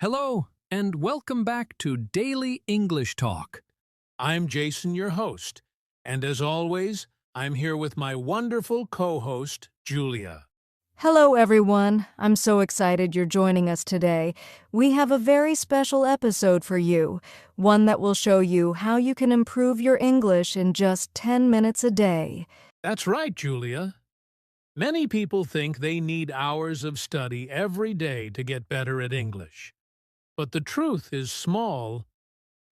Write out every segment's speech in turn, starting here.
Hello, and welcome back to Daily English Talk. I'm Jason, your host, and as always, I'm here with my wonderful co-host, Julia. Hello, everyone. I'm so excited you're joining us today. We have a very special episode for you, one that will show you how you can improve your English in just 10 minutes a day. That's right, Julia. Many people think they need hours of study every day to get better at English. But the truth is small.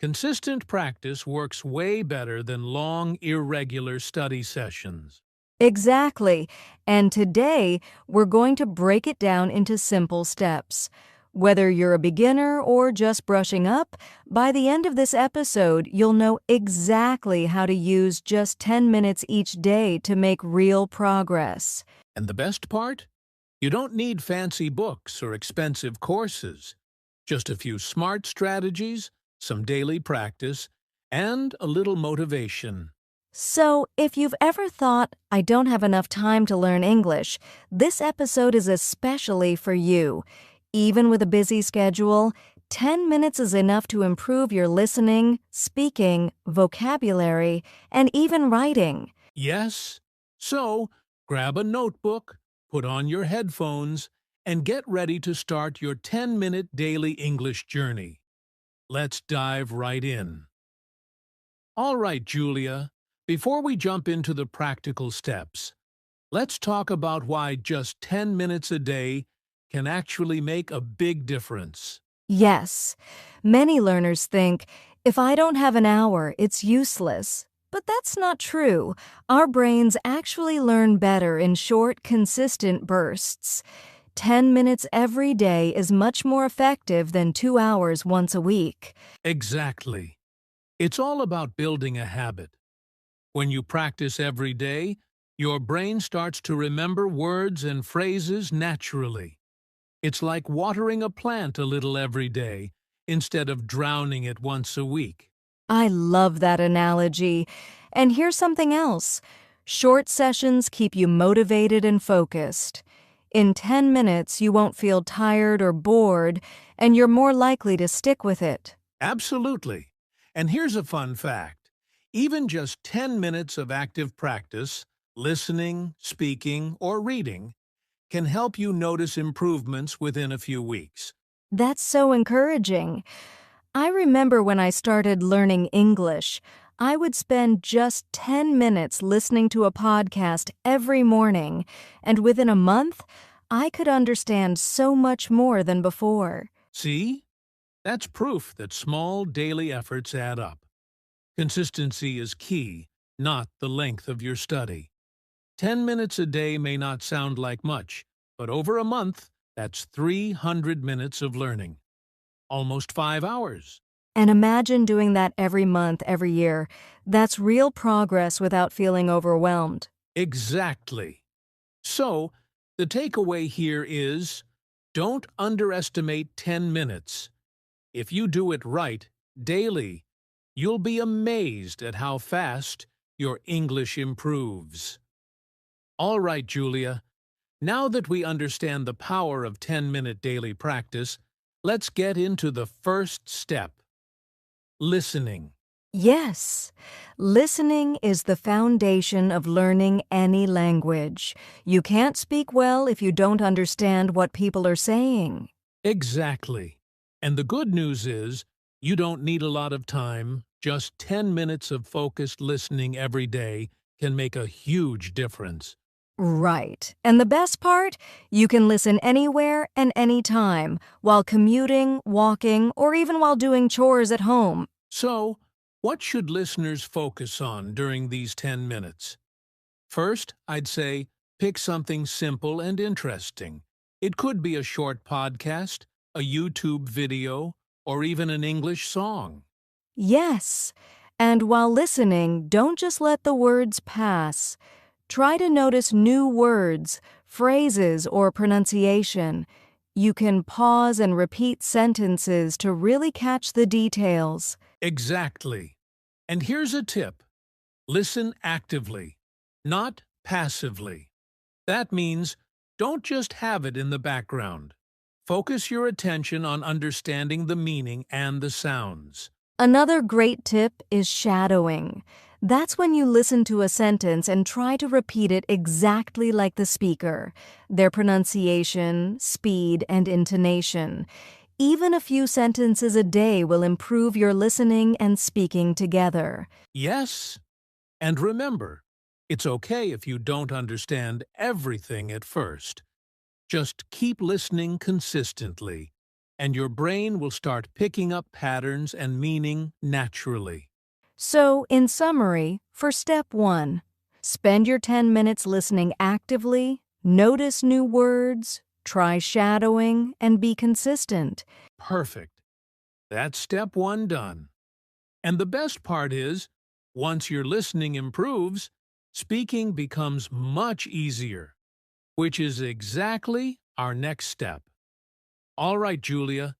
Consistent practice works way better than long, irregular study sessions. Exactly. And today, we're going to break it down into simple steps. Whether you're a beginner or just brushing up, by the end of this episode, you'll know exactly how to use just 10 minutes each day to make real progress. And the best part? You don't need fancy books or expensive courses. Just a few smart strategies, some daily practice, and a little motivation. So, if you've ever thought, I don't have enough time to learn English, this episode is especially for you. Even with a busy schedule, 10 minutes is enough to improve your listening, speaking, vocabulary, and even writing. Yes? So, grab a notebook, put on your headphones, and get ready to start your 10-minute daily English journey. Let's dive right in. All right, Julia, before we jump into the practical steps, let's talk about why just 10 minutes a day can actually make a big difference. Yes, many learners think, if I don't have an hour, it's useless. But that's not true. Our brains actually learn better in short, consistent bursts. 10 minutes every day is much more effective than 2 hours once a week. Exactly. It's all about building a habit. When you practice every day, your brain starts to remember words and phrases naturally. It's like watering a plant a little every day instead of drowning it once a week. I love that analogy. And here's something else. Short sessions keep you motivated and focused. In 10 minutes, you won't feel tired or bored, and you're more likely to stick with it. Absolutely. And here's a fun fact. Even just 10 minutes of active practice, listening, speaking, or reading, can help you notice improvements within a few weeks. That's so encouraging. I remember when I started learning English, I would spend just 10 minutes listening to a podcast every morning, and within a month, I could understand so much more than before. See? That's proof that small daily efforts add up. Consistency is key, not the length of your study. 10 minutes a day may not sound like much, but over a month, that's 300 minutes of learning. Almost 5 hours. And imagine doing that every month, every year. That's real progress without feeling overwhelmed. Exactly. So, the takeaway here is, don't underestimate 10 minutes. If you do it right, daily, you'll be amazed at how fast your English improves. All right, Julia, now that we understand the power of 10-minute daily practice, let's get into the first step. Listening. Yes, listening is the foundation of learning any language. You can't speak well if you don't understand what people are saying. Exactly. And the good news is, you don't need a lot of time. Just 10 minutes of focused listening every day can make a huge difference. Right. And the best part? You can listen anywhere and anytime, while commuting, walking, or even while doing chores at home. So, what should listeners focus on during these 10 minutes? First, I'd say pick something simple and interesting. It could be a short podcast, a YouTube video, or even an English song. Yes. And while listening, don't just let the words pass. Try to notice new words, phrases, or pronunciation. You can pause and repeat sentences to really catch the details. Exactly. And here's a tip. Listen actively, not passively. That means don't just have it in the background. Focus your attention on understanding the meaning and the sounds. Another great tip is shadowing. That's when you listen to a sentence and try to repeat it exactly like the speaker, their pronunciation, speed, and intonation. Even a few sentences a day will improve your listening and speaking together. Yes, and remember, it's okay if you don't understand everything at first. Just keep listening consistently, and your brain will start picking up patterns and meaning naturally. So, in summary, for step 1, spend your 10 minutes listening actively, notice new words, try shadowing, and be consistent. Perfect. That's step one done. And the best part is, once your listening improves, speaking becomes much easier, which is exactly our next step. All right, Julia,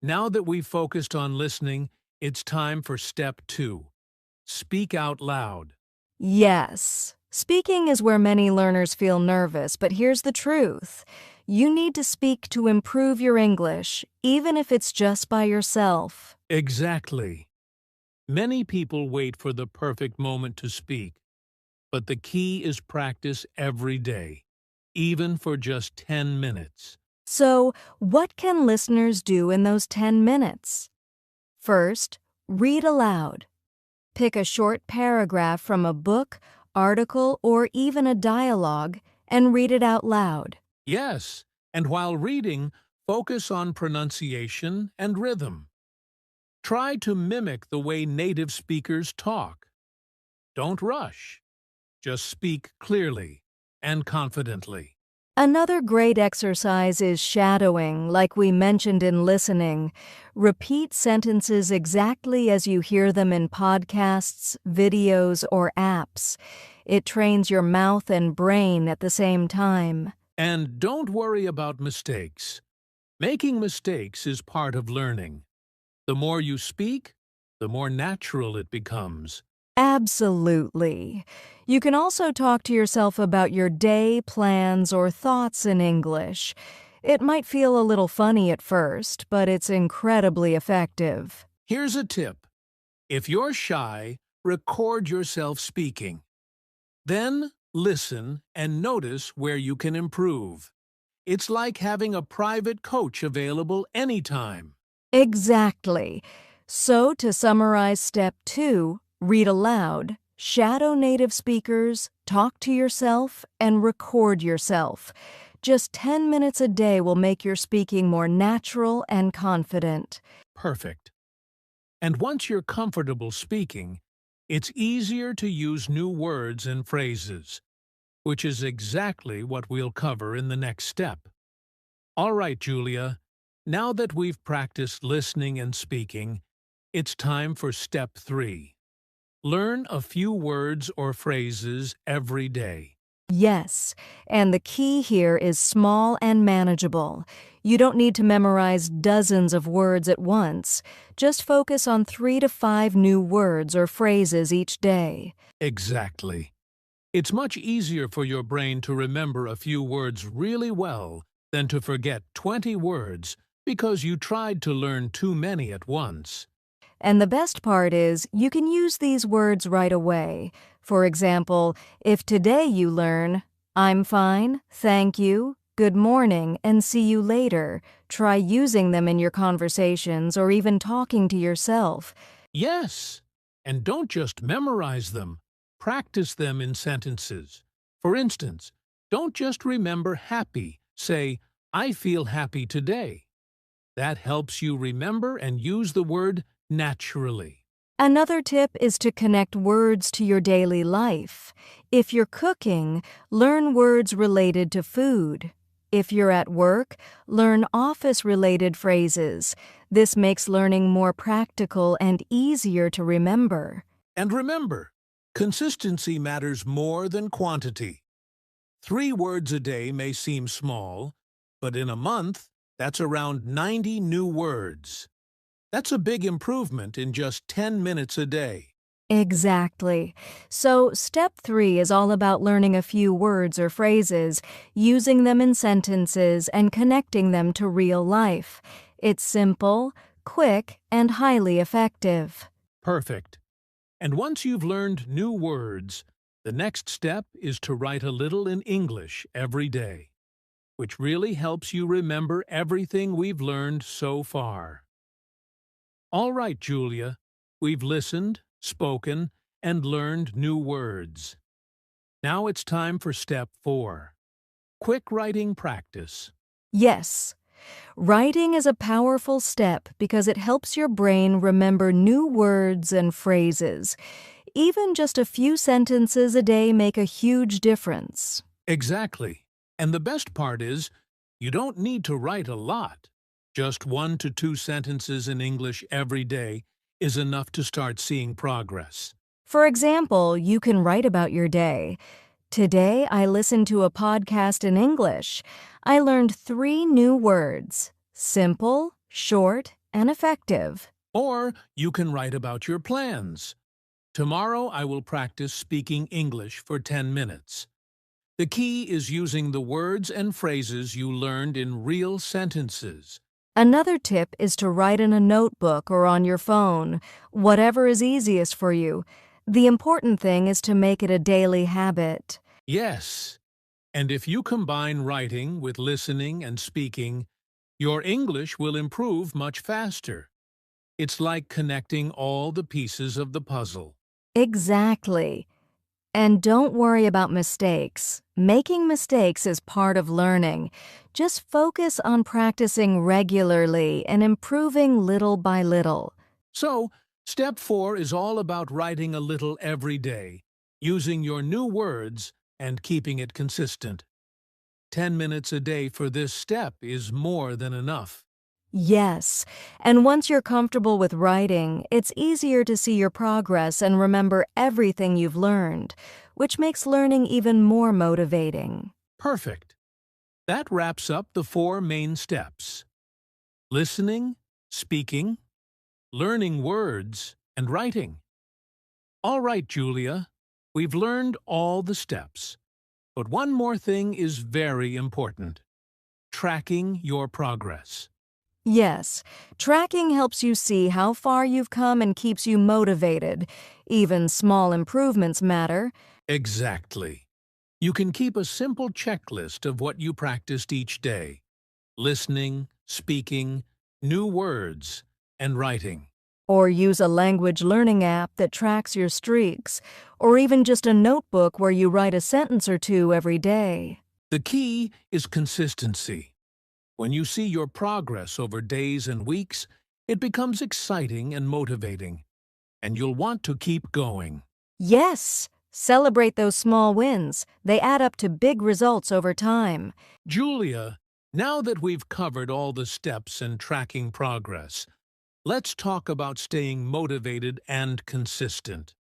now that we've focused on listening, it's time for step 2. Speak out loud. Yes, speaking is where many learners feel nervous, but here's the truth. You need to speak to improve your English, even if it's just by yourself. Exactly. Many people wait for the perfect moment to speak, but the key is practice every day, even for just 10 minutes. So, what can listeners do in those 10 minutes? First, read aloud. Pick a short paragraph from a book, article, or even a dialogue and read it out loud. Yes, and while reading, focus on pronunciation and rhythm. Try to mimic the way native speakers talk. Don't rush. Just speak clearly and confidently. Another great exercise is shadowing, like we mentioned in listening. Repeat sentences exactly as you hear them in podcasts, videos, or apps. It trains your mouth and brain at the same time. And don't worry about mistakes. Making mistakes is part of learning. The more you speak, the more natural it becomes. Absolutely. You can also talk to yourself about your day, plans, or thoughts in English. It might feel a little funny at first, but it's incredibly effective. Here's a tip. If you're shy, record yourself speaking. Then listen and notice where you can improve. It's like having a private coach available anytime. Exactly. So, to summarize step 2, read aloud, shadow native speakers, talk to yourself, and record yourself. Just 10 minutes a day will make your speaking more natural and confident. Perfect. And once you're comfortable speaking, it's easier to use new words and phrases, which is exactly what we'll cover in the next step. All right, Julia, now that we've practiced listening and speaking, it's time for step 3. Learn a few words or phrases every day. Yes, and the key here is small and manageable. You don't need to memorize dozens of words at once. Just focus on 3 to 5 new words or phrases each day. Exactly. It's much easier for your brain to remember a few words really well than to forget 20 words because you tried to learn too many at once. And the best part is you can use these words right away. For example, if today you learn, "I'm fine, thank you, good morning, and see you later," try using them in your conversations or even talking to yourself. Yes, and don't just memorize them. Practice them in sentences. For instance, don't just remember happy. Say, I feel happy today. That helps you remember and use the word naturally. Another tip is to connect words to your daily life. If you're cooking, learn words related to food. If you're at work, learn office-related phrases. This makes learning more practical and easier to remember. And remember, consistency matters more than quantity. 3 words a day may seem small, but in a month, that's around 90 new words. That's a big improvement in just 10 minutes a day. Exactly. So, step 3 is all about learning a few words or phrases, using them in sentences, and connecting them to real life. It's simple, quick, and highly effective. Perfect. And once you've learned new words, the next step is to write a little in English every day, which really helps you remember everything we've learned so far. All right, Julia, we've listened, spoken, and learned new words. Now it's time for step 4. Quick writing practice. Yes, writing is a powerful step because it helps your brain remember new words and phrases. Even just a few sentences a day make a huge difference. Exactly. And the best part is, you don't need to write a lot. Just 1 to 2 sentences in English every day is enough to start seeing progress. For example, you can write about your day. Today, I listened to a podcast in English. I learned 3 new words: simple, short, and effective. Or you can write about your plans. Tomorrow I will practice speaking English for 10 minutes. The key is using the words and phrases you learned in real sentences. Another tip is to write in a notebook or on your phone, whatever is easiest for you. The important thing is to make it a daily habit. Yes, and if you combine writing with listening and speaking, your English will improve much faster. It's like connecting all the pieces of the puzzle. Exactly. And don't worry about mistakes. Making mistakes is part of learning. Just focus on practicing regularly and improving little by little. So, step 4 is all about writing a little every day, using your new words and keeping it consistent. 10 minutes a day for this step is more than enough. Yes, and once you're comfortable with writing, it's easier to see your progress and remember everything you've learned, which makes learning even more motivating. Perfect. That wraps up the 4 main steps: listening, speaking, learning words, and writing. All right, Julia, we've learned all the steps. But one more thing is very important: tracking your progress. Yes, tracking helps you see how far you've come and keeps you motivated. Even small improvements matter. Exactly. You can keep a simple checklist of what you practiced each day: listening, speaking, new words, and writing. Or use a language learning app that tracks your streaks, or even just a notebook where you write a sentence or two every day. The key is consistency. When you see your progress over days and weeks, it becomes exciting and motivating, and you'll want to keep going. Yes, celebrate those small wins. They add up to big results over time. Julia, now that we've covered all the steps and tracking progress, let's talk about staying motivated and consistent,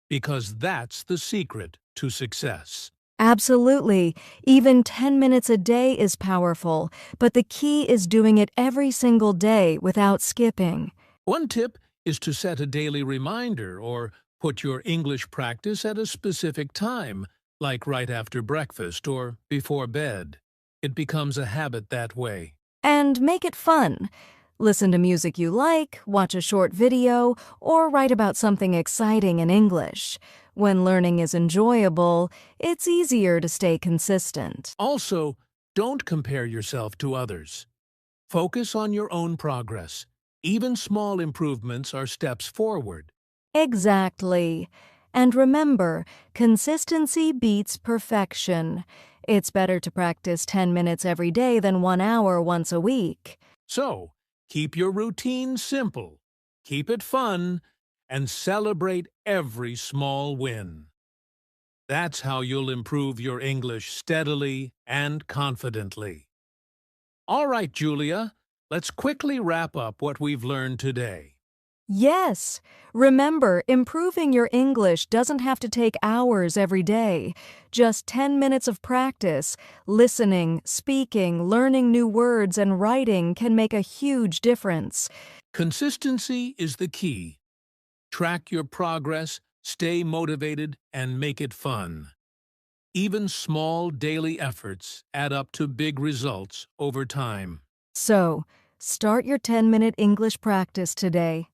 because that's the secret to success. Absolutely. Even 10 minutes a day is powerful, but the key is doing it every single day without skipping. One tip is to set a daily reminder or put your English practice at a specific time, like right after breakfast or before bed. It becomes a habit that way. And make it fun. Listen to music you like, watch a short video, or write about something exciting in English. When learning is enjoyable, it's easier to stay consistent. Also, don't compare yourself to others. Focus on your own progress. Even small improvements are steps forward. Exactly. And remember, consistency beats perfection. It's better to practice 10 minutes every day than 1 hour once a week. So, keep your routine simple, keep it fun, and celebrate every small win. That's how you'll improve your English steadily and confidently. All right, Julia, let's quickly wrap up what we've learned today. Yes. Remember, improving your English doesn't have to take hours every day. Just 10 minutes of practice, listening, speaking, learning new words, and writing can make a huge difference. Consistency is the key. Track your progress, Stay motivated and make it fun. Even small daily efforts add up to big results over time. So, start your 10-minute English practice today.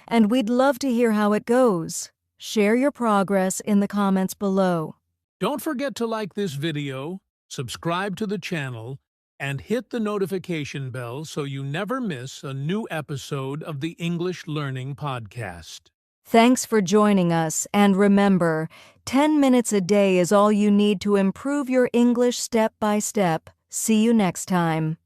And we'd love to hear how it goes. Share your progress in the comments below. Don't forget to like this video, subscribe to the channel, and hit the notification bell so you never miss a new episode of the English Learning Podcast. Thanks for joining us, and remember, 10 minutes a day is all you need to improve your English step by step. See you next time.